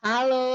Halo,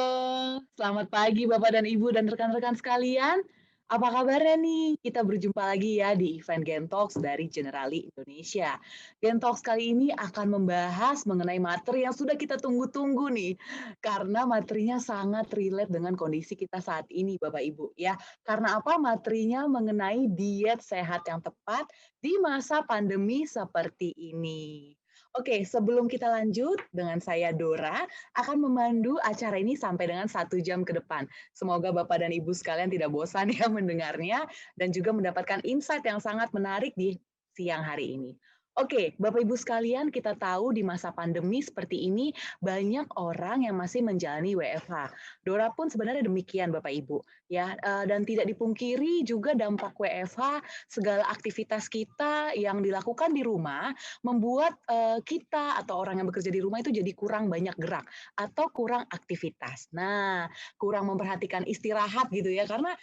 selamat pagi Bapak dan Ibu dan rekan-rekan sekalian. Apa kabarnya nih? Kita berjumpa lagi ya di event Gentalks dari Generali Indonesia. Gentalks kali ini akan membahas mengenai materi yang sudah kita tunggu-tunggu nih. Karena materinya sangat relate dengan kondisi kita saat ini Bapak Ibu ya. Karena apa? Materinya mengenai diet sehat yang tepat di masa pandemi seperti ini. Oke, sebelum kita lanjut dengan saya Dora, akan memandu acara ini sampai dengan 1 jam ke depan. Semoga Bapak dan Ibu sekalian tidak bosan ya mendengarnya dan juga mendapatkan insight yang sangat menarik di siang hari ini. Oke, Bapak Ibu sekalian, kita tahu di masa pandemi seperti ini banyak orang yang masih menjalani WFH. Dora pun sebenarnya demikian Bapak Ibu, ya. Dan tidak dipungkiri juga dampak WFH, segala aktivitas kita yang dilakukan di rumah membuat kita atau orang yang bekerja di rumah itu jadi kurang banyak gerak atau kurang aktivitas. Nah, kurang memperhatikan istirahat gitu ya, karena,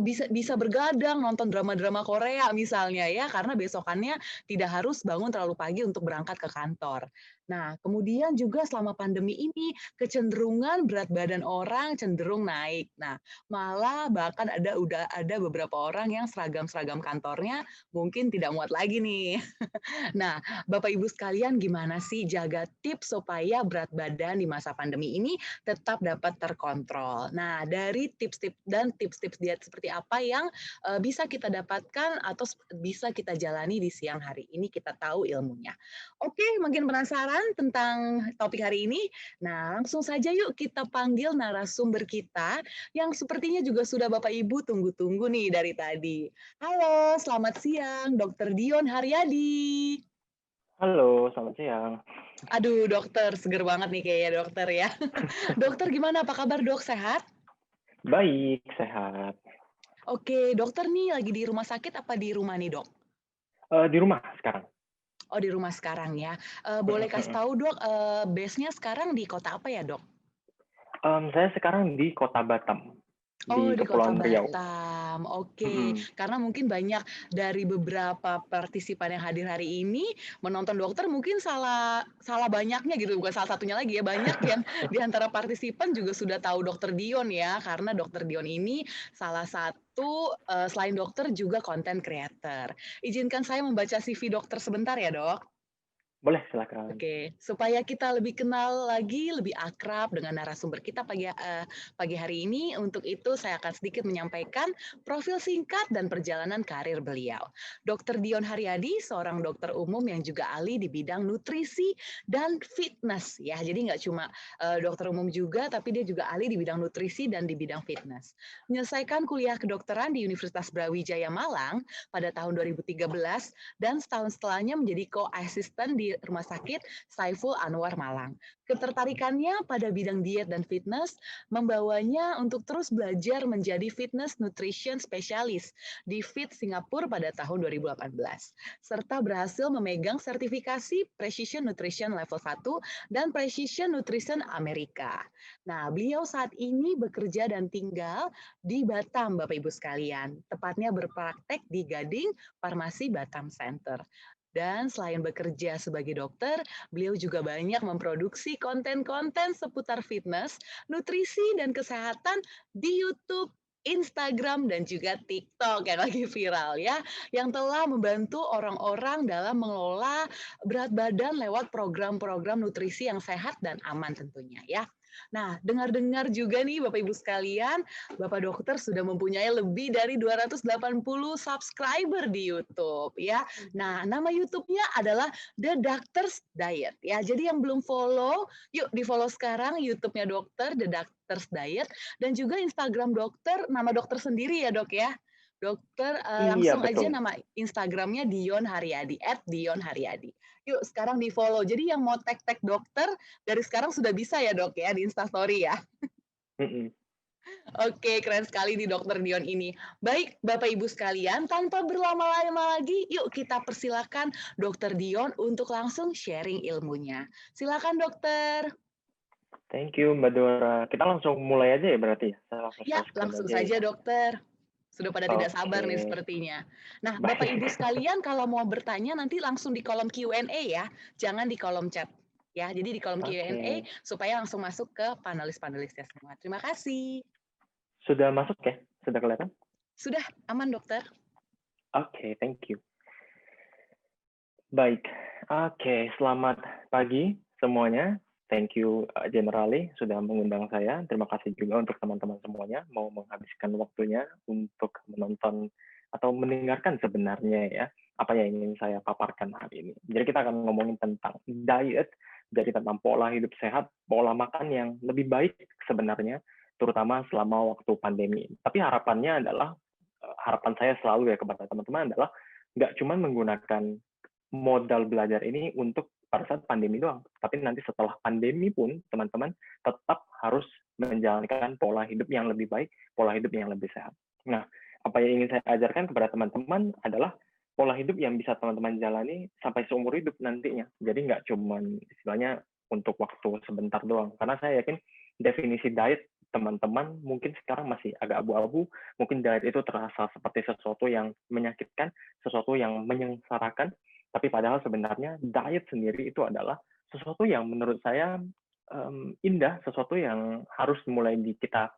bisa bisa bergadang nonton drama-drama Korea misalnya ya, karena besokannya tidak harus bangun terlalu pagi untuk berangkat ke kantor. Nah, kemudian juga selama pandemi ini kecenderungan berat badan orang cenderung naik. Nah, malah bahkan udah ada beberapa orang yang seragam-seragam kantornya mungkin tidak muat lagi nih. Nah, Bapak Ibu sekalian gimana sih jaga tips supaya berat badan di masa pandemi ini tetap dapat terkontrol? Nah, dari tips-tips dan tips-tips diet seperti apa yang bisa kita dapatkan atau bisa kita jalani di siang hari ini kita tahu ilmunya. Oke, makin penasaran tentang topik hari ini? Nah, langsung saja yuk kita panggil narasumber kita yang sepertinya juga sudah Bapak Ibu tunggu-tunggu nih dari tadi. Halo, selamat siang, Dokter Dion Haryadi. Halo, selamat siang. Aduh, dokter, seger banget nih kayaknya dokter ya. Dokter gimana, apa kabar Dok, sehat? Baik, sehat. Oke, dokter nih lagi di rumah sakit apa di rumah nih Dok? Di rumah sekarang. Oh di rumah sekarang ya. Boleh Mhm kasih mhm. tahu Dok, base-nya sekarang di kota apa ya Dok? Saya sekarang di Kota Batam, di Oh, di Kota Kepulauan Riau. Batam, oke. Mhm. Karena mungkin banyak dari beberapa partisipan yang hadir hari ini menonton dokter mungkin salah salah banyaknya gitu, bukan salah satunya lagi ya, banyak yang di antara partisipan juga sudah tahu Dokter Dion ya, karena Dokter Dion ini salah satu, selain dokter juga content creator. Izinkan saya membaca CV dokter sebentar ya, Dok? Boleh, silakan. Oke, supaya kita lebih kenal lagi, lebih akrab dengan narasumber kita pagi hari ini, untuk itu saya akan sedikit menyampaikan profil singkat dan perjalanan karir beliau. Dr. Dion Haryadi, seorang dokter umum yang juga ahli di bidang nutrisi dan fitness ya. Jadi nggak cuma dokter umum juga, tapi dia juga ahli di bidang nutrisi dan di bidang fitness. Menyelesaikan kuliah kedokteran di Universitas Brawijaya Malang pada tahun 2013 dan setahun setelahnya menjadi co-assistant di Rumah Sakit Saiful Anwar Malang. Ketertarikannya pada bidang diet dan fitness membawanya untuk terus belajar menjadi fitness nutrition specialist di FIT Singapura pada tahun 2018, serta berhasil memegang sertifikasi Precision Nutrition Level 1 dan Precision Nutrition Amerika. Nah, beliau saat ini bekerja dan tinggal di Batam, Bapak Ibu sekalian. Tepatnya berpraktek di Gading Farmasi Batam Center. Dan selain bekerja sebagai dokter, beliau juga banyak memproduksi konten-konten seputar fitness, nutrisi, dan kesehatan di YouTube, Instagram, dan juga TikTok yang lagi viral ya, yang telah membantu orang-orang dalam mengelola berat badan lewat program-program nutrisi yang sehat dan aman tentunya ya. Nah, dengar-dengar juga nih Bapak Ibu sekalian, Bapak dokter sudah mempunyai lebih dari 280 subscriber di YouTube ya. Nah, nama YouTube-nya adalah The Doctor's Diet ya. Jadi yang belum follow, yuk di-follow sekarang YouTube-nya dokter The Doctor's Diet dan juga Instagram dokter, nama dokter sendiri ya, Dok ya. Dokter Iya, langsung aja betul. nama Instagramnya Dion Haryadi @Dion Haryadi. Yuk sekarang di-follow. Jadi yang mau tag-tag dokter dari sekarang sudah bisa ya, Dok ya di Instastory ya. Mhm. Oke, keren sekali di Dokter Dion ini. Baik, Bapak Ibu sekalian, tanpa berlama-lama lagi, yuk kita persilakan Dokter Dion untuk langsung sharing ilmunya. Silakan dokter. Thank you, Mbak Dora. Kita langsung mulai aja ya berarti ya? Saya langsung Ya, subscribe langsung aja ya? saja dokter. Sudah pada tidak sabar Oke, nih sepertinya. Nah, Bapak Ibu baik. sekalian kalau mau bertanya nanti langsung di kolom Q&A ya, jangan di kolom chat. ya. Jadi di kolom Q&A Oke. supaya langsung masuk ke panelis-panelisnya semua. Terima kasih. Sudah masuk ya? Sudah kelihatan? Sudah aman, Dokter? Oke, thank you. Baik. Oke, selamat pagi semuanya. Thank you, Generali sudah mengundang saya. Terima kasih juga untuk teman-teman semuanya mau menghabiskan waktunya untuk menonton atau mendengarkan sebenarnya ya, apa yang ingin saya paparkan hari ini. Jadi kita akan ngomongin tentang diet, jadi tentang pola hidup sehat, pola makan yang lebih baik sebenarnya, terutama selama waktu pandemi. Tapi harapannya adalah, harapan saya selalu ya kepada teman-teman adalah nggak cuma menggunakan modal belajar ini untuk pada saat pandemi doang. Tapi nanti setelah pandemi pun, teman-teman tetap harus menjalankan pola hidup yang lebih baik, pola hidup yang lebih sehat. Nah, apa yang ingin saya ajarkan kepada teman-teman adalah pola hidup yang bisa teman-teman jalani sampai seumur hidup nantinya. Jadi nggak cuma istilahnya untuk waktu sebentar doang. Karena saya yakin definisi diet teman-teman mungkin sekarang masih agak abu-abu, mungkin diet itu terasa seperti sesuatu yang menyakitkan, sesuatu yang menyengsarakan, tapi padahal sebenarnya diet sendiri itu adalah sesuatu yang menurut saya indah, sesuatu yang harus mulai kita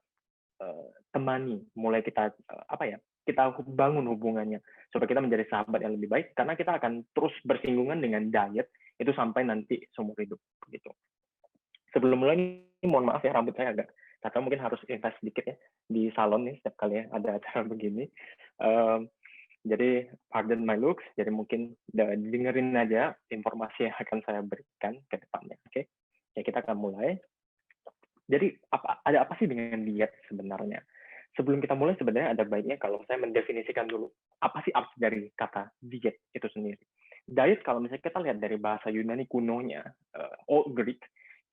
temani, mulai kita apa ya, kita bangun hubungannya supaya kita menjadi sahabat yang lebih baik karena kita akan terus bersinggungan dengan diet itu sampai nanti seumur hidup gitu. Sebelum mulai ini mohon maaf ya rambut saya agak kata mungkin harus invest sedikit ya di salon nih setiap kali ya ada acara begini. Jadi pardon my looks, jadi mungkin dengerin aja informasi yang akan saya berikan ke depannya. Oke, ya kita akan mulai. Jadi ada apa sih dengan diet sebenarnya? Sebelum kita mulai sebenarnya ada baiknya kalau saya mendefinisikan dulu apa sih arti dari kata diet itu sendiri. Diet kalau misalnya kita lihat dari bahasa Yunani kunonya, Old Greek,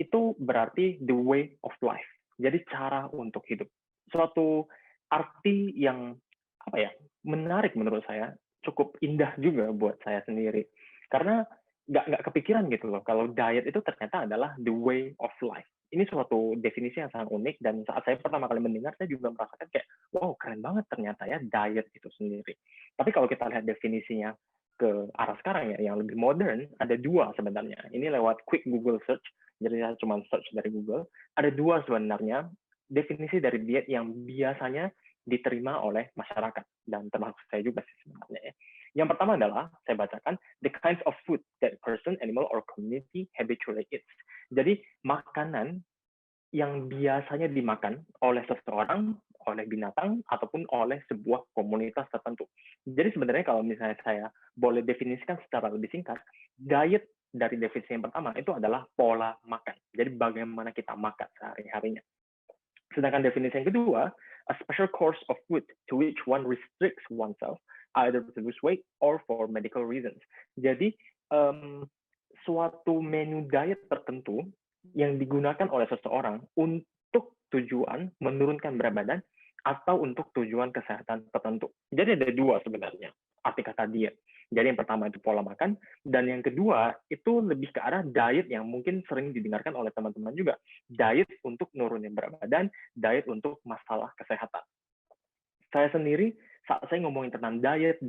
itu berarti the way of life. Jadi cara untuk hidup. Suatu arti yang apa ya menarik menurut saya, cukup indah juga buat saya sendiri. Karena nggak kepikiran gitu loh kalau diet itu ternyata adalah the way of life. Ini suatu definisi yang sangat unik dan saat saya pertama kali mendengar saya juga merasakan kayak wow keren banget ternyata ya diet itu sendiri. Tapi kalau kita lihat definisinya ke arah sekarang ya yang lebih modern ada dua sebenarnya. Ini lewat quick Google search, jadi saya cuma search dari Google. Ada dua sebenarnya definisi dari diet yang biasanya diterima oleh masyarakat dan termasuk saya juga sih sebenarnya ya. Yang pertama adalah saya bacakan the kinds of food that person, animal, or community habitually eats. Jadi makanan yang biasanya dimakan oleh seseorang, oleh binatang, ataupun oleh sebuah komunitas tertentu. Jadi sebenarnya kalau misalnya saya boleh definisikan secara lebih singkat, diet dari definisi yang pertama itu adalah pola makan. Jadi bagaimana kita makan sehari-harinya. Sedangkan definisi yang kedua, a special course of food to which one restricts oneself either to lose weight or for medical reasons. Jadi suatu menu diet tertentu yang digunakan oleh seseorang untuk tujuan menurunkan berat badan atau untuk tujuan kesehatan tertentu. Jadi ada dua sebenarnya arti kata diet. Jadi yang pertama itu pola makan, dan yang kedua itu lebih ke arah diet yang mungkin sering didengarkan oleh teman-teman juga. Diet untuk nurunin berat badan, diet untuk masalah kesehatan. Saya sendiri, saat saya ngomongin tentang diet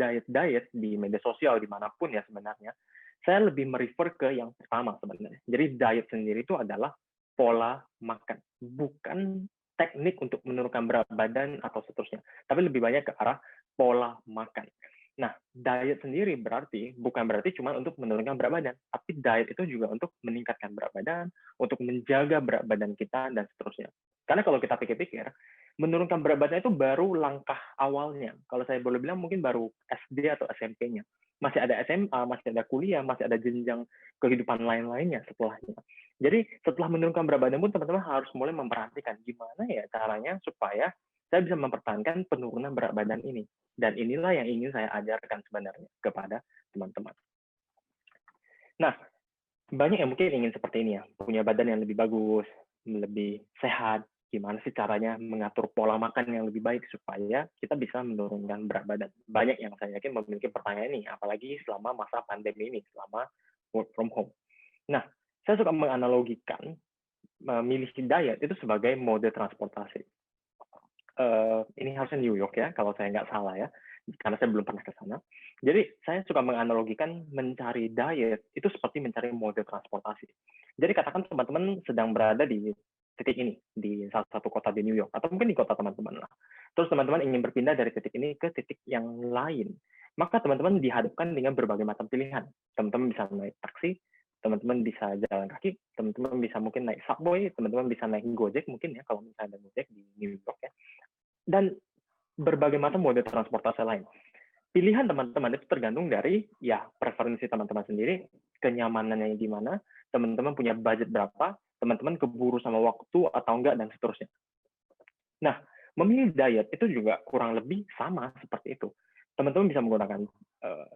di media sosial, dimanapun ya sebenarnya, saya lebih merefer ke yang pertama sebenarnya. Jadi diet sendiri itu adalah pola makan, bukan teknik untuk menurunkan berat badan atau seterusnya, tapi lebih banyak ke arah pola makan. Nah, diet sendiri bukan berarti cuma untuk menurunkan berat badan, tapi diet itu juga untuk meningkatkan berat badan, untuk menjaga berat badan kita, dan seterusnya. Karena kalau kita pikir-pikir, menurunkan berat badan itu baru langkah awalnya. Kalau saya boleh bilang mungkin baru SD atau SMP-nya. Masih ada SMA, masih ada kuliah, masih ada jenjang kehidupan lain-lainnya setelahnya. Jadi setelah menurunkan berat badan pun teman-teman harus mulai memperhatikan gimana ya caranya supaya saya bisa mempertahankan penurunan berat badan ini. Dan inilah yang ingin saya ajarkan sebenarnya kepada teman-teman. Nah, banyak yang mungkin ingin seperti ini ya, punya badan yang lebih bagus, lebih sehat, gimana sih caranya mengatur pola makan yang lebih baik supaya kita bisa menurunkan berat badan. Banyak yang saya yakin memiliki pertanyaan ini, apalagi selama masa pandemi ini, selama work from home. Nah, saya suka menganalogikan memilih diet itu sebagai mode transportasi. Ini harusnya New York ya, kalau saya nggak salah ya, karena saya belum pernah ke sana. Jadi saya suka menganalogikan mencari diet itu seperti mencari mode transportasi. Jadi katakan teman-teman sedang berada di titik ini, di salah satu kota di New York, atau mungkin di kota teman-teman lah. Terus teman-teman ingin berpindah dari titik ini ke titik yang lain. Maka teman-teman dihadapkan dengan berbagai macam pilihan. Teman-teman bisa naik taksi, teman-teman bisa jalan kaki, teman-teman bisa mungkin naik subway, teman-teman bisa naik Gojek mungkin ya, kalau misalnya ada Gojek di New York ya. Dan berbagai macam mode transportasi lain. Pilihan teman-teman itu tergantung dari ya preferensi teman-teman sendiri, kenyamanannya di mana, teman-teman punya budget berapa, teman-teman keburu sama waktu atau enggak, dan seterusnya. Nah, memilih diet itu juga kurang lebih sama seperti itu. Teman-teman bisa menggunakan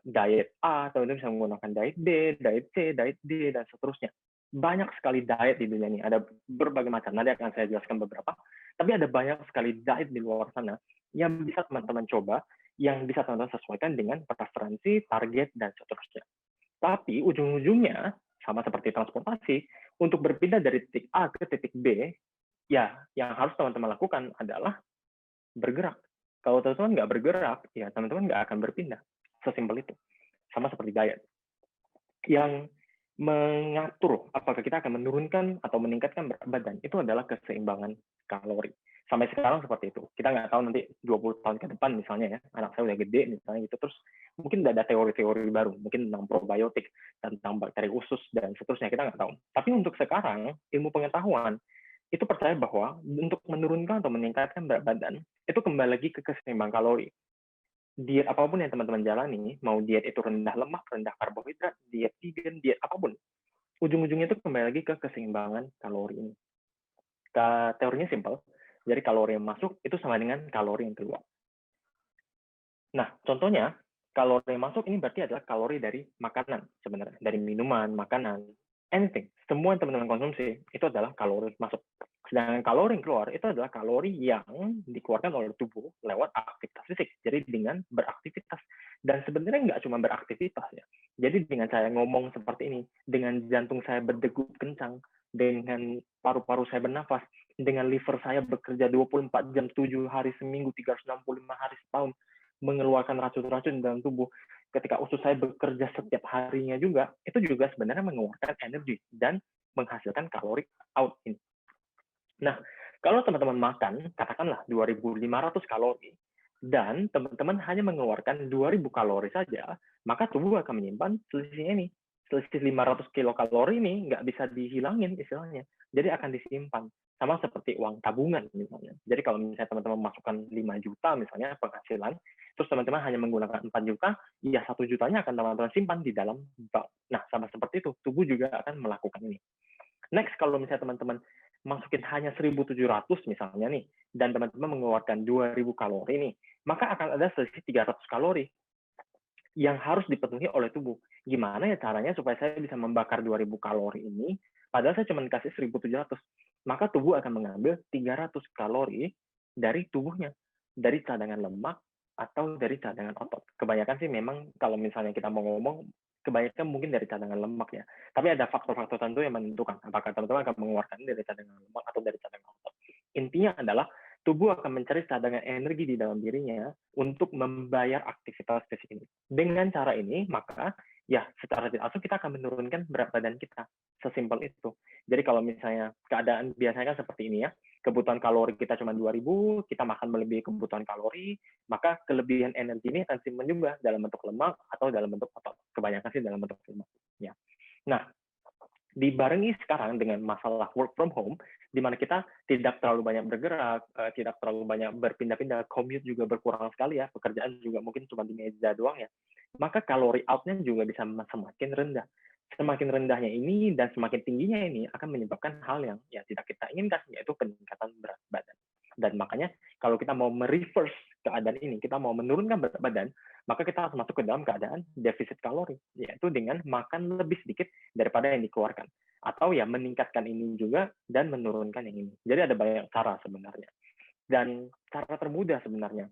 diet A, teman-teman bisa menggunakan diet B, diet C, diet D, dan seterusnya. Banyak sekali diet di dunia ini, ada berbagai macam. Nanti akan saya jelaskan beberapa. Tapi ada banyak sekali diet di luar sana yang bisa teman-teman coba, yang bisa teman-teman sesuaikan dengan preferensi, target, dan seterusnya. Tapi ujung-ujungnya, sama seperti transportasi, untuk berpindah dari titik A ke titik B, ya yang harus teman-teman lakukan adalah bergerak. Kalau teman-teman nggak bergerak, ya teman-teman nggak akan berpindah. Sesimpel itu. Sama seperti diet. Yang mengatur apakah kita akan menurunkan atau meningkatkan berat badan, itu adalah keseimbangan kalori. Sampai sekarang seperti itu. Kita nggak tahu nanti 20 tahun ke depan misalnya ya, anak saya udah gede misalnya gitu, terus mungkin ada teori-teori baru, mungkin tentang probiotik, tentang bakteri usus, dan seterusnya, kita nggak tahu. Tapi untuk sekarang, ilmu pengetahuan, itu percaya bahwa untuk menurunkan atau meningkatkan berat badan, itu kembali lagi ke keseimbangan kalori. Diet apapun yang teman-teman jalani, mau diet itu rendah lemak, rendah karbohidrat, diet vegan, diet apapun, ujung-ujungnya itu kembali lagi ke keseimbangan kalori ini. Teorinya simpel, jadi kalori yang masuk itu sama dengan kalori yang keluar. Nah, contohnya, kalori yang masuk ini berarti adalah kalori dari makanan sebenarnya, dari minuman, makanan, anything. Semua yang teman-teman konsumsi itu adalah kalori masuk. Sedangkan kalori yang keluar itu adalah kalori yang dikeluarkan oleh tubuh lewat aktivitas fisik. Jadi dengan beraktivitas. Dan sebenarnya nggak cuma beraktivitas ya. Jadi dengan saya ngomong seperti ini, dengan jantung saya berdegup kencang, dengan paru-paru saya bernafas, dengan liver saya bekerja 24 jam 7 hari seminggu, 365 hari setahun, mengeluarkan racun-racun dalam tubuh. Ketika usus saya bekerja setiap harinya juga, itu juga sebenarnya mengeluarkan energi dan menghasilkan kalori out ini. Nah, kalau teman-teman makan, katakanlah 2.500 kalori, dan teman-teman hanya mengeluarkan 2.000 kalori saja, maka tubuh akan menyimpan selisihnya ini. Selisih 500 kilokalori ini nggak bisa dihilangin istilahnya. Jadi akan disimpan. Sama seperti uang tabungan misalnya. Jadi kalau misalnya teman-teman masukkan 5 juta misalnya penghasilan, terus teman-teman hanya menggunakan 4 juta, ya 1 jutanya akan teman-teman simpan di dalam bank. Nah, sama seperti itu. Tubuh juga akan melakukan ini. Next, kalau misalnya teman-teman masukin hanya 1.700 misalnya nih, dan teman-teman mengeluarkan 2.000 kalori nih, maka akan ada selisih 300 kalori yang harus dipenuhi oleh tubuh. Gimana ya caranya supaya saya bisa membakar 2.000 kalori ini, padahal saya cuma kasih 1.700. Maka tubuh akan mengambil 300 kalori dari tubuhnya, dari cadangan lemak atau dari cadangan otot. Kebanyakan sih memang kalau misalnya kita mau ngomong, kebanyakan mungkin dari cadangan lemak ya. Tapi ada faktor-faktor tertentu yang menentukan apakah teman-teman akan mengeluarkan dari cadangan lemak atau dari cadangan otot. Intinya adalah tubuh akan mencari cadangan energi di dalam dirinya untuk membayar aktivitas fisik ini. Dengan cara ini, maka ya secara tidak langsung kita akan menurunkan berat badan kita. Sesimpel itu. Jadi kalau misalnya keadaan biasanya kan seperti ini ya, kebutuhan kalori kita cuma 2.000, kita makan melebihi kebutuhan kalori, maka kelebihan energi ini akan simpan juga dalam bentuk lemak atau dalam bentuk otot. Kebanyakan sih dalam bentuk lemak. Ya. Nah, dibarengi sekarang dengan masalah work from home, di mana kita tidak terlalu banyak bergerak, tidak terlalu banyak berpindah-pindah, commute juga berkurang sekali ya, pekerjaan juga mungkin cuma di meja doang ya, maka kalori out-nya juga bisa semakin rendah. Semakin rendahnya ini dan semakin tingginya ini akan menyebabkan hal yang ya tidak kita inginkan, yaitu peningkatan berat badan. Dan makanya kalau kita mau mereverse keadaan ini, kita mau menurunkan berat badan, maka kita harus masuk ke dalam keadaan defisit kalori, yaitu dengan makan lebih sedikit daripada yang dikeluarkan. Atau ya meningkatkan ini juga dan menurunkan yang ini. Jadi ada banyak cara sebenarnya. Dan cara termudah sebenarnya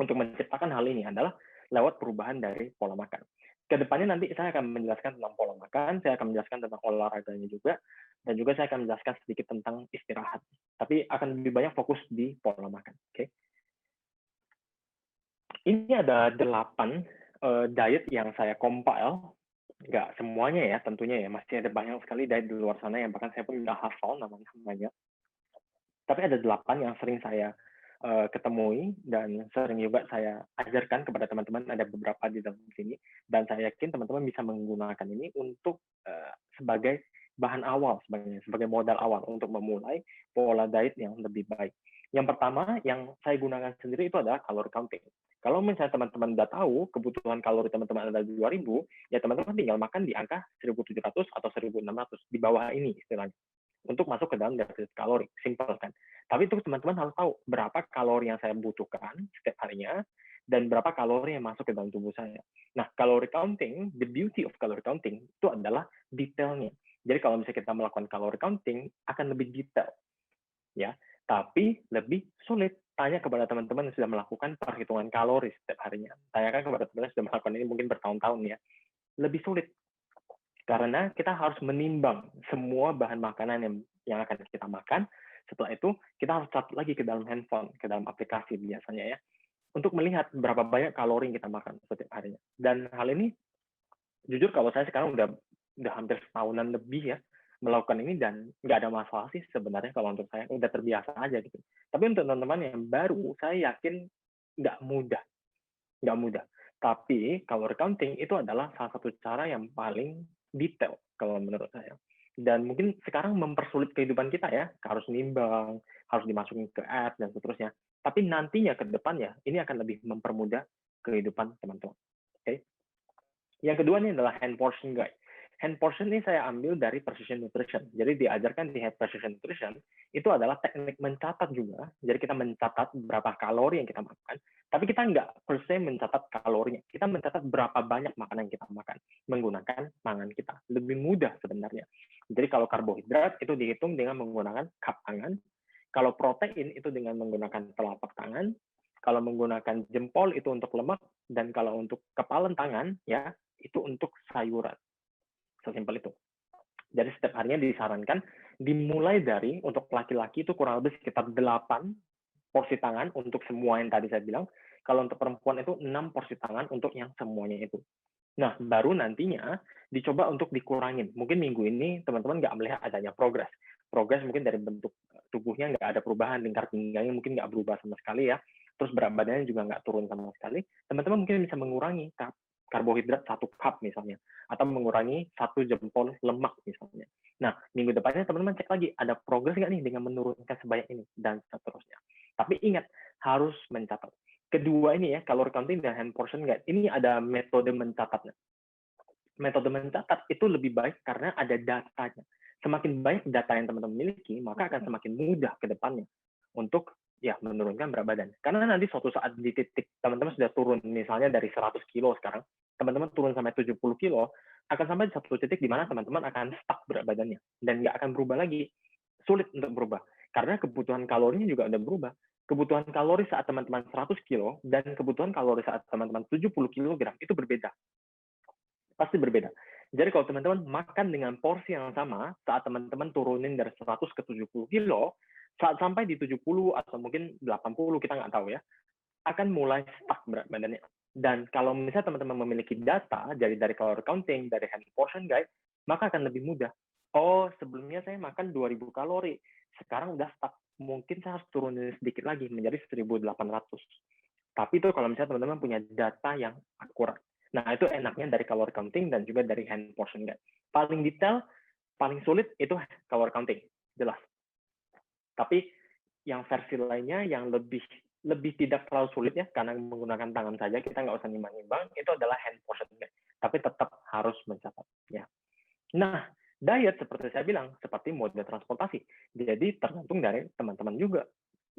untuk menciptakan hal ini adalah lewat perubahan dari pola makan. Kedepannya nanti saya akan menjelaskan tentang pola makan, saya akan menjelaskan tentang olahraganya juga, dan juga saya akan menjelaskan sedikit tentang istirahat. Tapi akan lebih banyak fokus di pola makan. Oke? Ini ada 8 diet yang saya compile Nggak semuanya ya tentunya ya, masih ada banyak sekali diet di luar sana yang bahkan saya pun nggak hafal namanya. Tapi ada 8 yang sering saya ketemui dan sering juga saya ajarkan kepada teman-teman, ada beberapa di dalam sini, dan saya yakin teman-teman bisa menggunakan ini untuk sebagai bahan awal sebenarnya, sebagai modal awal untuk memulai pola diet yang lebih baik. Yang pertama yang saya gunakan sendiri itu adalah calorie counting. Kalau misalnya teman-teman udah tahu kebutuhan kalori teman-teman adalah 2.000, ya teman-teman tinggal makan di angka 1.700 atau 1.600, di bawah ini istilahnya untuk masuk ke dalam defisit kalori, simple kan. Tapi itu teman-teman harus tahu berapa kalori yang saya butuhkan setiap harinya dan berapa kalori yang masuk ke dalam tubuh saya. Nah, calorie counting, the beauty of calorie counting itu adalah detailnya. Jadi kalau misalnya kita melakukan calorie counting akan lebih detail, ya. Tapi lebih sulit. Tanya kepada teman-teman yang sudah melakukan perhitungan kalori setiap harinya. Tanyakan kepada teman-teman yang sudah melakukan ini mungkin bertahun-tahun ya. Lebih sulit karena kita harus menimbang semua bahan makanan yang akan kita makan. Setelah itu, kita harus catat lagi ke dalam handphone, ke dalam aplikasi biasanya ya, untuk melihat berapa banyak kalori yang kita makan setiap harinya. Dan hal ini, jujur kalau saya sekarang udah hampir setahunan lebih ya, melakukan ini dan nggak ada masalah sih sebenarnya kalau untuk saya, udah terbiasa aja gitu. Tapi untuk teman-teman yang baru, saya yakin nggak mudah, nggak mudah. Tapi calorie counting itu adalah salah satu cara yang paling detail kalau menurut saya. Dan mungkin sekarang mempersulit kehidupan kita ya, harus nimbang, harus dimasukin ke app dan seterusnya. Tapi nantinya ke depannya ini akan lebih mempermudah kehidupan teman-teman. Oke. Okay? Yang kedua ini adalah hand portion guide. Hand portion ini saya ambil dari Precision Nutrition. Jadi diajarkan di Precision Nutrition itu adalah teknik mencatat juga. Jadi kita mencatat berapa kalori yang kita makan, tapi kita nggak per se mencatat kalorinya. Kita mencatat berapa banyak makanan yang kita makan menggunakan tangan kita. Lebih mudah sebenarnya. Jadi kalau karbohidrat itu dihitung dengan menggunakan cup tangan. Kalau protein itu dengan menggunakan telapak tangan. Kalau menggunakan jempol itu untuk lemak, dan kalau untuk kepalan tangan ya itu untuk sayuran. Sesimpel itu. Jadi setiap harinya disarankan dimulai dari untuk laki-laki itu kurang lebih sekitar 8 porsi tangan untuk semua yang tadi saya bilang. Kalau untuk perempuan itu 6 porsi tangan untuk yang semuanya itu. Nah, baru nantinya dicoba untuk dikurangin. Mungkin minggu ini teman-teman nggak melihat adanya progres. Progres mungkin dari bentuk tubuhnya nggak ada perubahan, lingkar pinggangnya mungkin nggak berubah sama sekali ya. Terus berat badannya juga nggak turun sama sekali. Teman-teman mungkin bisa mengurangi karbohidrat 1 cup misalnya, atau mengurangi 1 jempol lemak misalnya. Nah, minggu depannya teman-teman cek lagi, ada progres nggak nih dengan menurunkan sebanyak ini, dan seterusnya. Tapi ingat, harus mencatat. Kedua ini ya, calorie counting dan hand portion guide, ini ada metode mencatatnya. Metode mencatat itu lebih baik karena ada datanya. Semakin banyak data yang teman-teman miliki, maka akan semakin mudah ke depannya untuk ya menurunkan berat badan. Karena nanti suatu saat di titik teman-teman sudah turun misalnya dari 100 kilo sekarang, teman-teman turun sampai 70 kilo, akan sampai di satu titik di mana teman-teman akan stuck berat badannya dan nggak akan berubah lagi. Sulit untuk berubah karena kebutuhan kalorinya juga udah berubah. Kebutuhan kalori saat teman-teman 100 kilo dan kebutuhan kalori saat teman-teman 70 kilogram itu berbeda. Pasti berbeda. Jadi kalau teman-teman makan dengan porsi yang sama saat teman-teman turunin dari 100 ke 70 kilo, saat sampai di 70 atau mungkin 80, kita nggak tahu ya, akan mulai stuck berat badannya. Dan kalau misalnya teman-teman memiliki data dari calorie counting, dari hand portion guide, maka akan lebih mudah. Oh, sebelumnya saya makan 2.000 kalori, sekarang udah stuck. Mungkin saya harus turunin sedikit lagi menjadi 1.800. Tapi itu kalau misalnya teman-teman punya data yang akurat. Nah, itu enaknya dari calorie counting dan juga dari hand portion guide. Paling detail, paling sulit itu calorie counting, jelas. Tapi yang versi lainnya yang lebih tidak terlalu sulit ya, karena menggunakan tangan saja, kita nggak usah nimbang-nimbang, itu adalah hand portion guide. Tapi tetap harus mencatat. Ya. Nah, diet seperti saya bilang, seperti mode transportasi. Jadi tergantung dari teman-teman juga.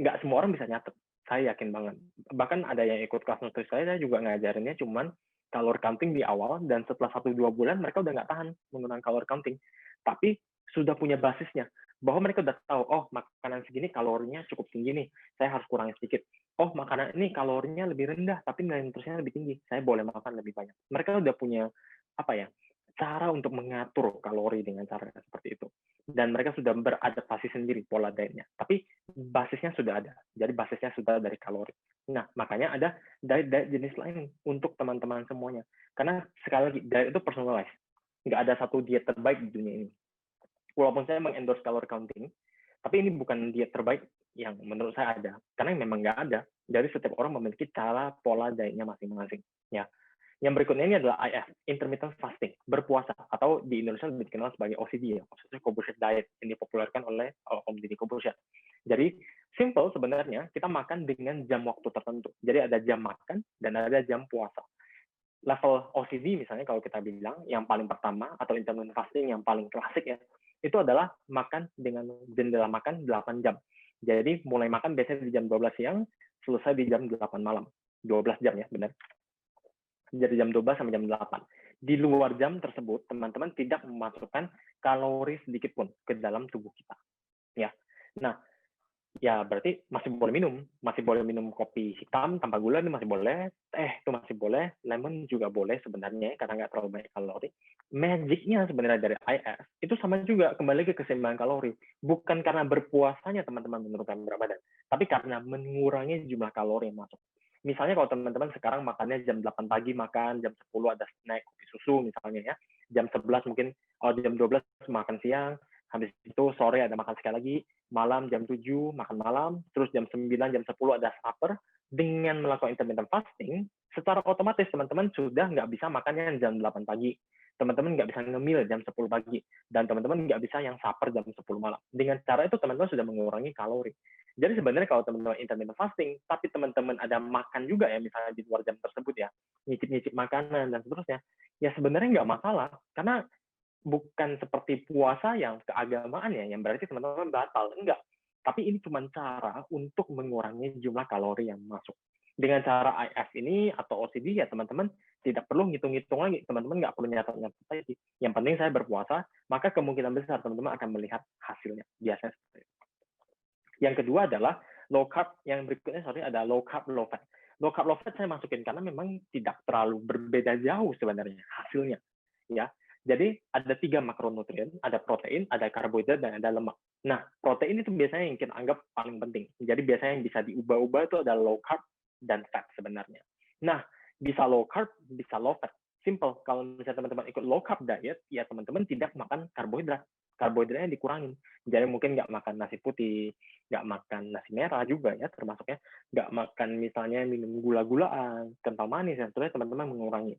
Nggak semua orang bisa nyatet. Saya yakin banget. Bahkan ada yang ikut kelas nutrisi saya juga ngajarinnya cuman calorie counting di awal, dan setelah 1-2 bulan mereka udah nggak tahan menggunakan calorie counting. Tapi sudah punya basisnya. Bahwa mereka udah tahu, oh makanan segini kalorinya cukup tinggi nih, saya harus kurangi sedikit. Oh makanan ini kalorinya lebih rendah, tapi nilai nutrisinya lebih tinggi, saya boleh makan lebih banyak. Mereka udah punya apa ya, cara untuk mengatur kalori dengan cara seperti itu. Dan mereka sudah beradaptasi sendiri pola dietnya. Tapi basisnya sudah ada. Jadi basisnya sudah dari kalori. Nah, makanya ada diet jenis lain untuk teman-teman semuanya. Karena sekali lagi, diet itu personalized. nggak ada satu diet terbaik di dunia ini. Walaupun saya mengendorse calorie counting, tapi ini bukan diet terbaik yang menurut saya ada, karena memang nggak ada. Jadi setiap orang memiliki cara pola dietnya masing-masing. Ya, yang berikutnya ini adalah IF, intermittent fasting, berpuasa, atau di Indonesia lebih dikenal sebagai OCD, ya, maksudnya Corbusier diet, yang dipopulerkan oleh Om Deddy Corbusier. Jadi, simple sebenarnya, kita makan dengan jam waktu tertentu. Jadi ada jam makan dan ada jam puasa. Level OCD misalnya kalau kita bilang, yang paling pertama, atau intermittent fasting yang paling klasik ya, itu adalah makan dengan jendela makan 8 jam. Jadi mulai makan biasanya di jam 12 siang, selesai di jam 8 malam. 12 jam ya, benar. Dari jam 12 sampai jam 8. Di luar jam tersebut, teman-teman tidak memasukkan kalori sedikit pun ke dalam tubuh kita. Ya. Nah, ya berarti masih boleh minum kopi hitam tanpa gula, itu masih boleh, teh itu masih boleh, lemon juga boleh sebenarnya karena nggak terlalu banyak kalori. Magicnya sebenarnya dari IF itu sama juga, kembali ke keseimbangan kalori, bukan karena berpuasanya teman-teman menurunkan berat badan, tapi karena mengurangi jumlah kalori yang masuk. Misalnya kalau teman-teman sekarang makannya jam 8 pagi makan, jam 10 ada snack kopi susu misalnya ya, jam 11 mungkin, jam 12 makan siang, habis itu sore ada makan sekali lagi, malam jam 7 makan malam, terus jam 9, jam 10 ada supper. Dengan melakukan intermittent fasting, secara otomatis teman-teman sudah nggak bisa makannya jam 8 pagi. Teman-teman nggak bisa ngemil jam 10 pagi. Dan teman-teman nggak bisa yang supper jam 10 malam. Dengan cara itu teman-teman sudah mengurangi kalori. Jadi sebenarnya kalau teman-teman intermittent fasting, tapi teman-teman ada makan juga ya, misalnya di luar jam tersebut ya, nyicip-nyicip makanan dan seterusnya, ya sebenarnya nggak masalah. Karena bukan seperti puasa yang keagamaan ya, yang berarti teman-teman batal. Enggak. Tapi ini cuma cara untuk mengurangi jumlah kalori yang masuk. Dengan cara IF ini atau OCD ya teman-teman tidak perlu ngitung-ngitung lagi. Teman-teman nggak perlu nyatet-nyatet lagi. Yang penting saya berpuasa, maka kemungkinan besar teman-teman akan melihat hasilnya. Biasanya seperti itu. Yang kedua adalah low carb. Yang berikutnya ada low carb, low fat. Low carb, low fat saya masukin karena memang tidak terlalu berbeda jauh sebenarnya hasilnya. Ya, jadi ada 3 makronutrien, ada protein, ada karbohidrat, dan ada lemak. Nah, protein itu biasanya yang kita anggap paling penting. Jadi biasanya yang bisa diubah-ubah itu ada low carb dan fat sebenarnya. Nah, bisa low carb, bisa low fat. Simple. Kalau misalnya teman-teman ikut low carb diet, ya teman-teman tidak makan karbohidrat. Karbohidratnya dikurangin. Jadi mungkin nggak makan nasi putih, nggak makan nasi merah juga ya termasuknya. Nggak makan misalnya minum gula-gulaan, kental manis, dan seterusnya teman-teman mengurangi.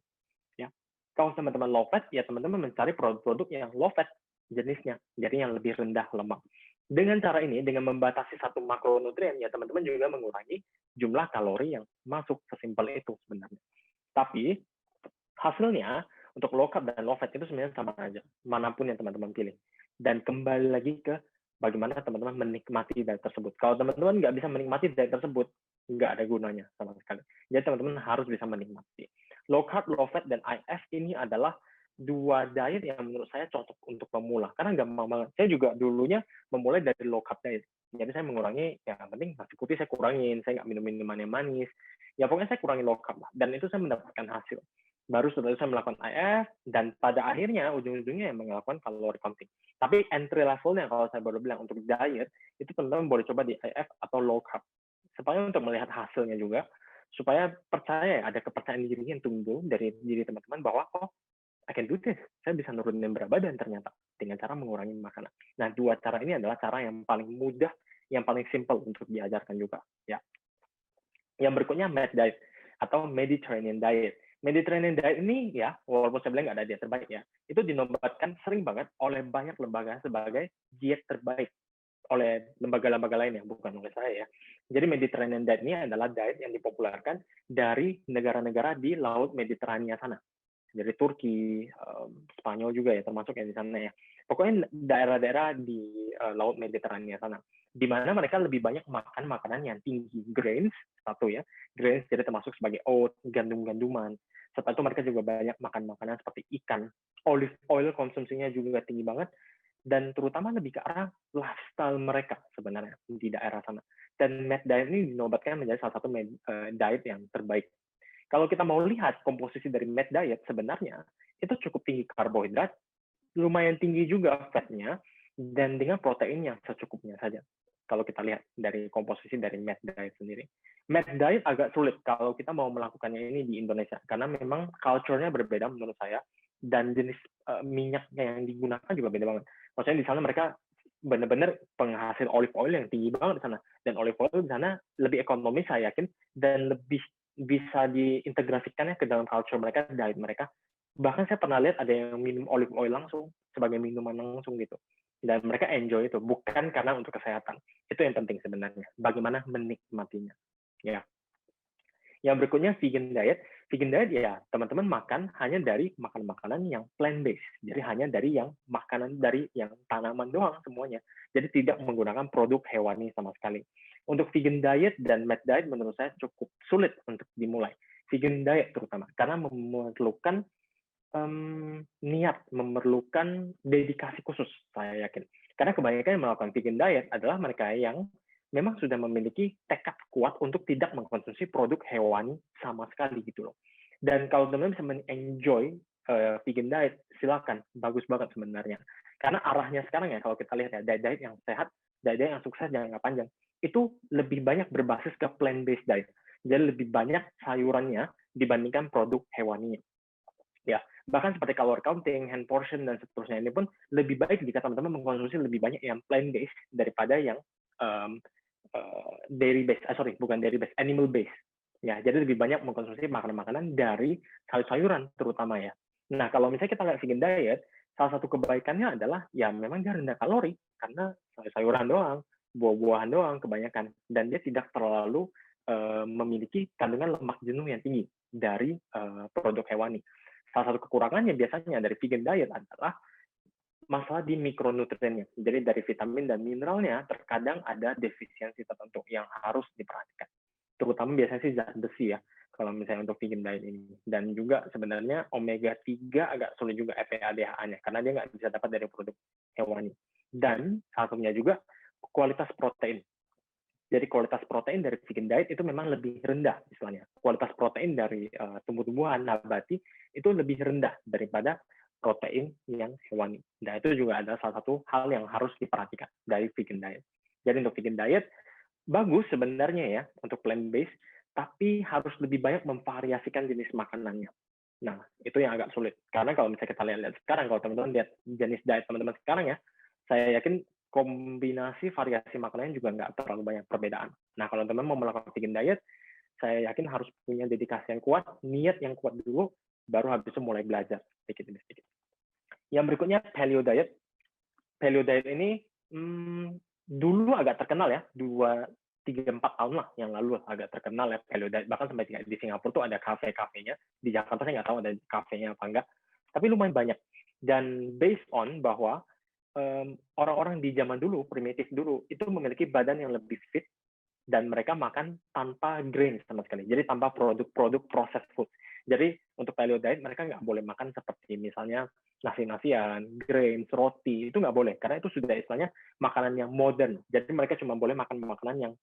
Ya. Kalau teman-teman low fat, ya teman-teman mencari produk-produk yang low fat jenisnya, jadi yang lebih rendah lemak. Dengan cara ini, dengan membatasi satu makronutrien, ya teman-teman juga mengurangi jumlah kalori yang masuk, sesimpel itu sebenarnya. Tapi hasilnya untuk low carb dan low fat itu sebenarnya sama aja, manapun yang teman-teman pilih. Dan kembali lagi ke bagaimana teman-teman menikmati diet tersebut. Kalau teman-teman nggak bisa menikmati diet tersebut, nggak ada gunanya sama sekali. Jadi teman-teman harus bisa menikmati. Low carb, low fat, dan IF ini adalah 2 diet yang menurut saya cocok untuk pemula. Karena gampang banget. Saya juga dulunya memulai dari low carb diet. Jadi saya mengurangi, ya penting nasi putih saya kurangin, saya nggak minum minuman yang manis. Ya pokoknya saya kurangi low carb lah. Dan itu saya mendapatkan hasil. Baru setelah itu saya melakukan IF, dan pada akhirnya ujung-ujungnya yang melakukan calorie counting. Tapi entry levelnya kalau saya baru bilang untuk diet, itu teman-teman boleh coba di IF atau low carb. Supaya untuk melihat hasilnya juga, supaya percaya, ada kepercayaan diri yang tumbuh dari diri teman-teman bahwa, oh, I can do this. Saya bisa nurunin berat badan ternyata dengan cara mengurangi makanan. Nah, 2 cara ini adalah cara yang paling mudah, yang paling simple untuk diajarkan juga. Ya. Yang berikutnya MAD diet atau Mediterranean diet. Mediterranean diet ini ya, walaupun saya bilang nggak ada diet terbaik ya, itu dinobatkan sering banget oleh banyak lembaga sebagai diet terbaik oleh lembaga-lembaga lain ya, bukan oleh saya ya. Jadi Mediterranean diet ini adalah diet yang dipopulerkan dari negara-negara di Laut Mediterania sana. Dari Turki, Spanyol juga ya, termasuk yang di sana ya. Pokoknya daerah-daerah di Laut Mediterania sana. Di mana mereka lebih banyak makan makanan yang tinggi grains, satu ya. Grains jadi termasuk sebagai oat, gandum-ganduman. Setelah itu mereka juga banyak makan makanan seperti ikan. Olive oil konsumsinya juga tinggi banget. Dan terutama lebih ke arah lifestyle mereka sebenarnya di daerah sana. Dan MAD diet ini dinobatkan menjadi salah satu diet yang terbaik. Kalau kita mau lihat komposisi dari MAD diet sebenarnya itu cukup tinggi karbohidrat, lumayan tinggi juga fatnya, dan dengan protein yang secukupnya saja. Kalau kita lihat dari komposisi dari MAD diet sendiri. MAD diet agak sulit kalau kita mau melakukannya ini di Indonesia, karena memang culture-nya berbeda menurut saya. dan jenis minyaknya yang digunakan juga beda banget. Maksudnya di sana mereka benar-benar penghasil olive oil yang tinggi banget di sana, dan olive oil di sana lebih ekonomis saya yakin, dan lebih bisa diintegrasikannya ke dalam culture mereka, diet mereka. Bahkan saya pernah lihat ada yang minum olive oil langsung sebagai minuman langsung gitu, dan mereka enjoy itu, bukan karena untuk kesehatan. Itu yang penting sebenarnya, bagaimana menikmatinya. Ya. Yang berikutnya vegan diet. Vegan diet ya teman-teman makan hanya dari makanan-makanan yang plant based. Jadi hanya dari yang makanan dari yang tanaman doang semuanya. Jadi tidak menggunakan produk hewani sama sekali. Untuk vegan diet dan meat diet menurut saya cukup sulit untuk dimulai. Vegan diet terutama karena memerlukan niat, memerlukan dedikasi khusus, saya yakin. Karena kebanyakan yang melakukan vegan diet adalah mereka yang memang sudah memiliki tekad kuat untuk tidak mengkonsumsi produk hewani sama sekali gitu loh. Dan kalau teman-teman bisa men-enjoy vegan diet, silakan, bagus banget sebenarnya. Karena arahnya sekarang ya, kalau kita lihat ya, diet yang sehat, diet yang sukses jangka panjang, itu lebih banyak berbasis ke plant-based diet. Jadi lebih banyak sayurannya dibandingkan produk hewaninya. Ya, bahkan seperti calorie counting, hand portion, dan seterusnya ini pun lebih baik jika teman-teman mengkonsumsi lebih banyak yang plant-based daripada yang dairy based, bukan dairy based, animal based. Ya, jadi lebih banyak mengkonsumsi makanan-makanan dari sayur-sayuran terutama ya. Nah, kalau misalnya kita lihat vegan diet, salah satu kebaikannya adalah ya memang dia rendah kalori karena sayur-sayuran doang, buah-buahan doang kebanyakan, dan dia tidak terlalu memiliki kandungan lemak jenuh yang tinggi dari produk hewani. Salah satu kekurangannya biasanya dari vegan diet adalah masalah di mikronutriennya. Jadi dari vitamin dan mineralnya terkadang ada defisiensi tertentu yang harus diperhatikan. Terutama biasanya sih zat besi ya, kalau misalnya untuk vegan diet ini. Dan juga sebenarnya omega 3 agak sulit juga EPA DHA-nya, karena dia nggak bisa dapat dari produk hewani. Dan salah satunya juga kualitas protein. Jadi kualitas protein dari vegan diet itu memang lebih rendah istilahnya. Kualitas protein dari tumbuh-tumbuhan nabati itu lebih rendah daripada protein yang hewani. Nah, itu juga adalah salah satu hal yang harus diperhatikan dari vegan diet. Jadi untuk vegan diet bagus sebenarnya ya untuk plant based, tapi harus lebih banyak memvariasikan jenis makanannya. Nah, itu yang agak sulit. Karena kalau misalnya kita lihat sekarang, kalau teman-teman lihat jenis diet teman-teman sekarang ya, saya yakin kombinasi variasi makanannya juga nggak terlalu banyak perbedaan. Nah, kalau teman-teman mau melakukan vegan diet, saya yakin harus punya dedikasi yang kuat, niat yang kuat dulu, baru habis itu mulai belajar sedikit demi sedikit. Yang berikutnya paleo diet. Paleo diet ini dulu agak terkenal ya, 3-4 tahun lah yang lalu agak terkenal ya paleo diet. Bahkan sampai di Singapura tuh ada kafe-kafenya. Di Jakarta saya nggak tahu ada kafenya apa enggak. Tapi lumayan banyak. Dan based on bahwa orang-orang di zaman dulu, primitif dulu, itu memiliki badan yang lebih fit, dan mereka makan tanpa grain sama sekali. Jadi tanpa produk-produk processed food. Jadi untuk paleo diet mereka nggak boleh makan seperti misalnya nasi-nasian, grains, roti, itu nggak boleh. Karena itu sudah istilahnya makanan yang modern. Jadi mereka cuma boleh makan makanan yang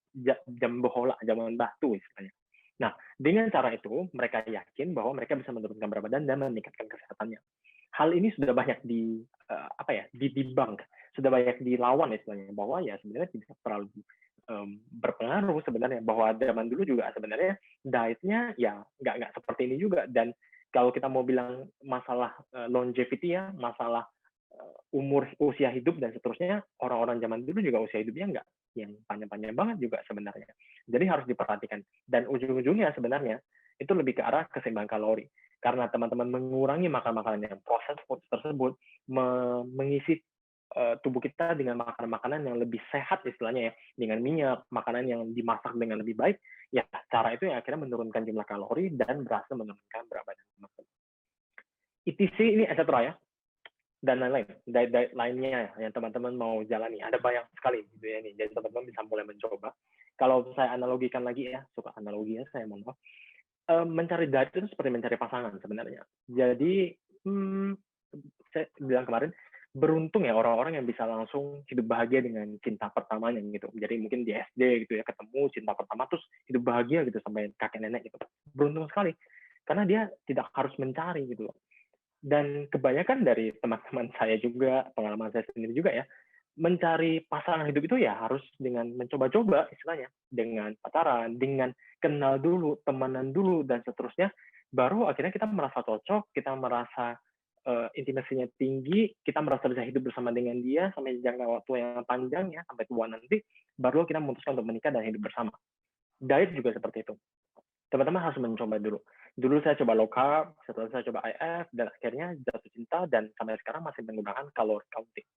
jambohola, zaman batu istilahnya. Nah, dengan cara itu mereka yakin bahwa mereka bisa menurunkan berat badan dan meningkatkan kesehatannya. Hal ini sudah banyak dibunk, sudah banyak dilawan istilahnya, bahwa ya sebenarnya tidak terlalu berpengaruh sebenarnya, bahwa zaman dulu juga sebenarnya dietnya ya nggak seperti ini juga. Dan kalau kita mau bilang masalah longevity ya, masalah usia hidup dan seterusnya, orang-orang zaman dulu juga usia hidupnya nggak yang panjang-panjang banget juga sebenarnya. Jadi harus diperhatikan. Dan ujung-ujungnya sebenarnya itu lebih ke arah keseimbangan kalori. Karena teman-teman mengurangi makanan-makanan yang processed food tersebut, mengisi tubuh kita dengan makanan-makanan yang lebih sehat istilahnya ya, dengan minyak, makanan yang dimasak dengan lebih baik, ya cara itu yang akhirnya menurunkan jumlah kalori dan berhasil menurunkan berat badan teman-teman. ETC ini etc. ya, dan lain-lain, diet lainnya yang teman-teman mau jalani. Ada banyak sekali gitu ya nih, jadi teman-teman bisa mulai mencoba. Kalau saya analogikan lagi ya, suka analogi ya, saya mohon maaf. Mencari diet itu seperti mencari pasangan sebenarnya. Jadi, saya bilang kemarin, beruntung ya orang-orang yang bisa langsung hidup bahagia dengan cinta pertamanya gitu. Jadi mungkin di SD gitu ya, ketemu cinta pertama terus hidup bahagia gitu sampai kakek nenek gitu. Beruntung sekali, karena dia tidak harus mencari gitu loh. Dan kebanyakan dari teman-teman saya juga, pengalaman saya sendiri juga ya, mencari pasangan hidup itu ya harus dengan mencoba-coba istilahnya, dengan pacaran, dengan kenal dulu, temenan dulu, dan seterusnya, baru akhirnya kita merasa cocok, kita merasa intimasinya tinggi, kita merasa bisa hidup bersama dengan dia sampai jangka waktu yang panjang ya, sampai tua nanti, baru kita memutuskan untuk menikah dan hidup bersama. Diet juga seperti itu. Teman-teman harus mencoba dulu. Dulu saya coba low carb, setelah saya coba IF, dan akhirnya jatuh cinta, dan sampai sekarang masih menggunakan kalori counting.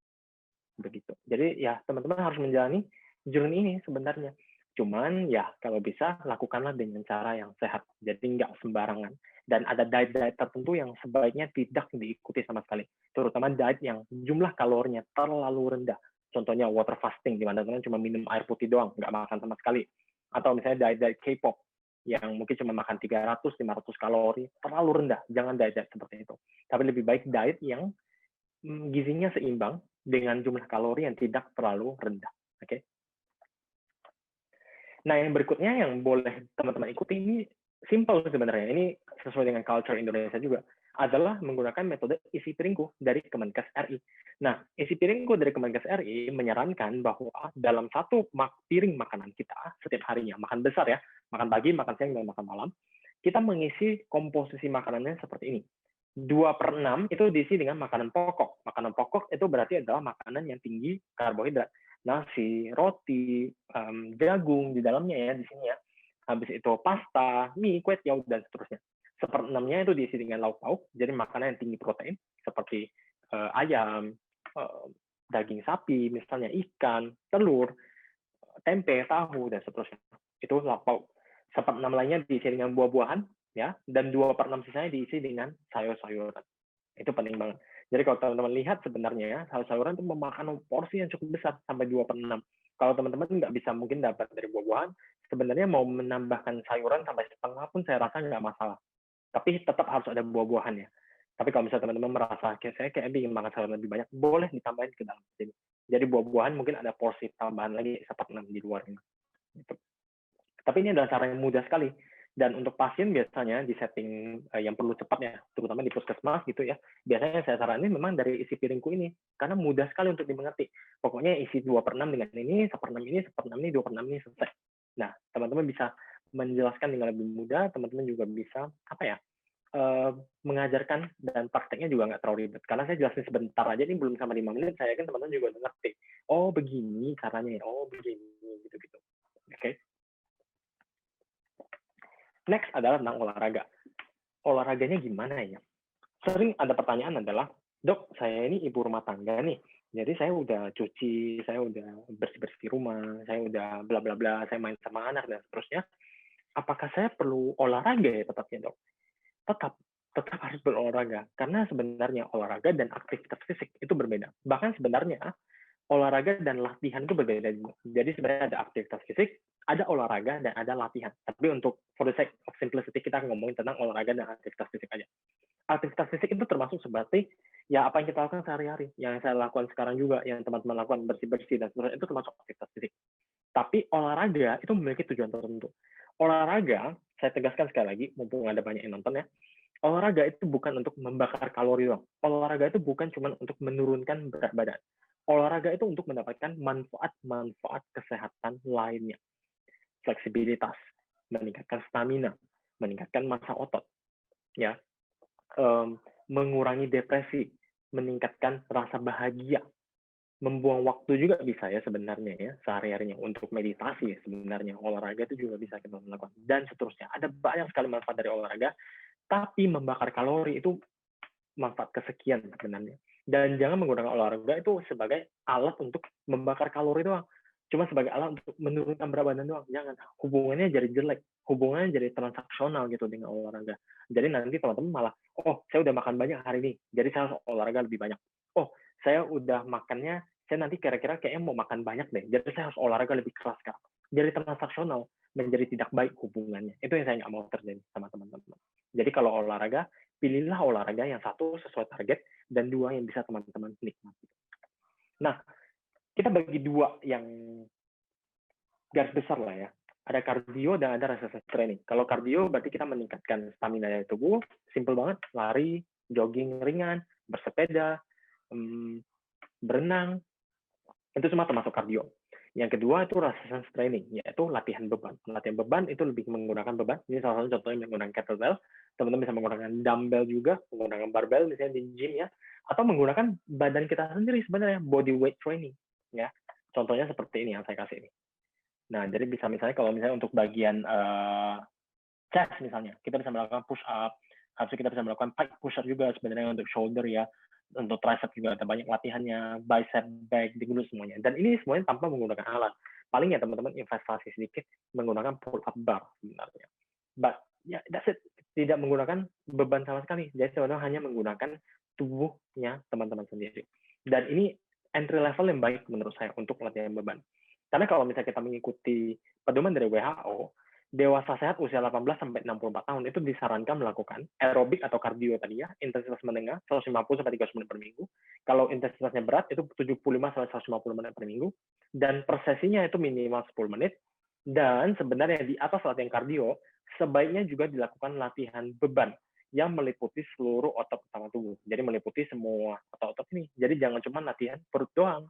Begitu. Jadi ya teman-teman harus menjalani journey ini sebenarnya. Cuman ya kalau bisa lakukanlah dengan cara yang sehat. Jadi nggak sembarangan. Dan ada diet-diet tertentu yang sebaiknya tidak diikuti sama sekali. Terutama diet yang jumlah kalorinya terlalu rendah. Contohnya water fasting, di mana teman cuma minum air putih doang, nggak makan sama sekali. Atau misalnya diet-diet K-pop, yang mungkin cuma makan 300-500 kalori, terlalu rendah. Jangan diet-diet seperti itu. Tapi lebih baik diet yang gizinya seimbang dengan jumlah kalori yang tidak terlalu rendah. Oke. Nah, yang berikutnya yang boleh teman-teman ikuti ini simple sebenarnya. Ini sesuai dengan culture Indonesia juga. Adalah menggunakan metode isi piringku dari Kemenkes RI. Nah, isi piringku dari Kemenkes RI menyarankan bahwa dalam satu piring makanan kita setiap harinya, makan besar ya, makan pagi, makan siang, dan makan malam, kita mengisi komposisi makanannya seperti ini. 2/6 itu diisi dengan makanan pokok. Makanan pokok itu berarti adalah makanan yang tinggi karbohidrat. Nasi, roti, jagung di dalamnya ya, di sini ya. Habis itu pasta, mie, kue tiaw, dan seterusnya. 1/6-nya itu diisi dengan lauk pauk, jadi makanan yang tinggi protein, seperti ayam, daging sapi, misalnya ikan, telur, tempe, tahu, dan seterusnya. Itu lauk pauk. 1/6 lainnya diisi dengan buah-buahan, ya, dan 2/6 sisanya diisi dengan sayur-sayuran. Itu penting banget. Jadi kalau teman-teman lihat sebenarnya ya, sayur-sayuran itu memakan porsi yang cukup besar sampai 2/6. Kalau teman-teman nggak bisa mungkin dapat dari buah-buahan, sebenarnya mau menambahkan sayuran sampai setengah pun saya rasa nggak masalah. Tapi tetap harus ada buah-buahan ya. Tapi kalau misalnya teman-teman merasa saya kayak ingin makan sayur lebih banyak, boleh ditambahin ke dalam sini. Jadi buah-buahan mungkin ada porsi tambahan lagi 1/6 di luarnya. Gitu. Tapi ini adalah cara yang mudah sekali. Dan untuk pasien biasanya di setting yang perlu cepat ya, terutama di puskesmas gitu ya, biasanya saya saranin memang dari isi piringku ini, karena mudah sekali untuk dimengerti. Pokoknya isi 2/6 dengan ini, 1/6 ini, 1/6 ini, 2/6 ini, selesai. Nah, teman-teman bisa menjelaskan dengan lebih mudah, teman-teman juga bisa, mengajarkan dan prakteknya juga nggak terlalu ribet. Karena saya jelasin sebentar aja, ini belum sampai 5 menit, saya yakin teman-teman juga udah ngerti. Oh, begini caranya, oh begini, gitu-gitu. Oke. Next adalah tentang olahraga. Olahraganya gimana ya? Sering ada pertanyaan adalah, dok, saya ini ibu rumah tangga nih. Jadi saya udah cuci, saya udah bersih-bersih rumah, saya udah bla bla bla, saya main sama anak dan seterusnya. Apakah saya perlu olahraga ya tetapnya, dok? Tetap, tetap harus berolahraga. Karena sebenarnya olahraga dan aktivitas fisik itu berbeda. Bahkan sebenarnya olahraga dan latihan itu berbeda juga. Jadi sebenarnya ada aktivitas fisik, ada olahraga, dan ada latihan. Tapi untuk for the sake of simplicity, kita ngomongin tentang olahraga dan aktivitas fisik aja. Aktivitas fisik itu termasuk seperti ya apa yang kita lakukan sehari-hari. Yang saya lakukan sekarang juga, yang teman-teman lakukan bersih-bersih dan seterusnya, itu termasuk aktivitas fisik. Tapi olahraga itu memiliki tujuan tertentu. Olahraga, saya tegaskan sekali lagi, mumpung ada banyak yang nonton ya, olahraga itu bukan untuk membakar kalori doang. Olahraga itu bukan cuma untuk menurunkan berat badan. Olahraga itu untuk mendapatkan manfaat-manfaat kesehatan lainnya. Fleksibilitas, meningkatkan stamina, meningkatkan massa otot, ya, mengurangi depresi, meningkatkan rasa bahagia, membuang waktu juga bisa ya sebenarnya ya sehari-harinya untuk meditasi sebenarnya olahraga itu juga bisa kita lakukan dan seterusnya. Ada banyak sekali manfaat dari olahraga, tapi membakar kalori itu manfaat kesekian sebenarnya. Dan jangan menggunakan olahraga itu sebagai alat untuk membakar kalori doang. Cuma sebagai alat untuk menurunkan berat badan doang. Jangan. Hubungannya jadi jelek. Hubungannya jadi transaksional gitu dengan olahraga. Jadi nanti teman-teman malah, oh saya udah makan banyak hari ini, jadi saya harus olahraga lebih banyak. Oh, saya udah makannya, saya nanti kira-kira kayaknya mau makan banyak deh, jadi saya harus olahraga lebih keras sekarang. Jadi transaksional, menjadi tidak baik hubungannya. Itu yang saya nggak mau terjadi sama teman-teman. Jadi kalau olahraga, pilihlah olahraga yang satu sesuai target, dan dua yang bisa teman-teman nikmati. Nah, kita bagi dua yang garis besar lah ya. Ada kardio dan ada resistance training. Kalau kardio berarti kita meningkatkan stamina dari tubuh, simple banget, lari, jogging ringan, bersepeda, berenang, itu semua termasuk kardio. Yang kedua itu resistance training, yaitu latihan beban. Latihan beban itu lebih menggunakan beban. Ini salah satu contohnya menggunakan kettlebell. teman-teman bisa menggunakan dumbbell juga, menggunakan barbell misalnya di gym ya, atau menggunakan badan kita sendiri sebenarnya, body weight training, ya. Contohnya seperti ini yang saya kasih ini. Nah, jadi bisa misalnya kalau misalnya untuk bagian chest misalnya, kita bisa melakukan push up, habis kita bisa melakukan pike push up juga sebenarnya untuk shoulder ya, untuk tricep juga ada banyak latihannya, bicep, back, di glute semuanya. Dan ini semuanya tanpa menggunakan alat. Paling ya teman-teman investasi sedikit menggunakan pull up bar sebenarnya. But ya, that's it. Tidak menggunakan beban sama sekali. Jadi sebenarnya hanya menggunakan tubuhnya teman-teman sendiri. Dan ini entry level yang baik menurut saya untuk latihan beban. Karena kalau misalnya kita mengikuti pedoman dari WHO, dewasa sehat usia 18 sampai 64 tahun itu disarankan melakukan aerobik atau kardio tadi ya, intensitas menengah 150 sampai 300 menit per minggu. Kalau intensitasnya berat itu 75 sampai 150 menit per minggu dan per sesinya itu minimal 10 menit. Dan sebenarnya di atas latihan kardio sebaiknya juga dilakukan latihan beban yang meliputi seluruh otot utama tubuh. Jadi meliputi semua otot-otot ini. Jadi jangan cuma latihan perut doang.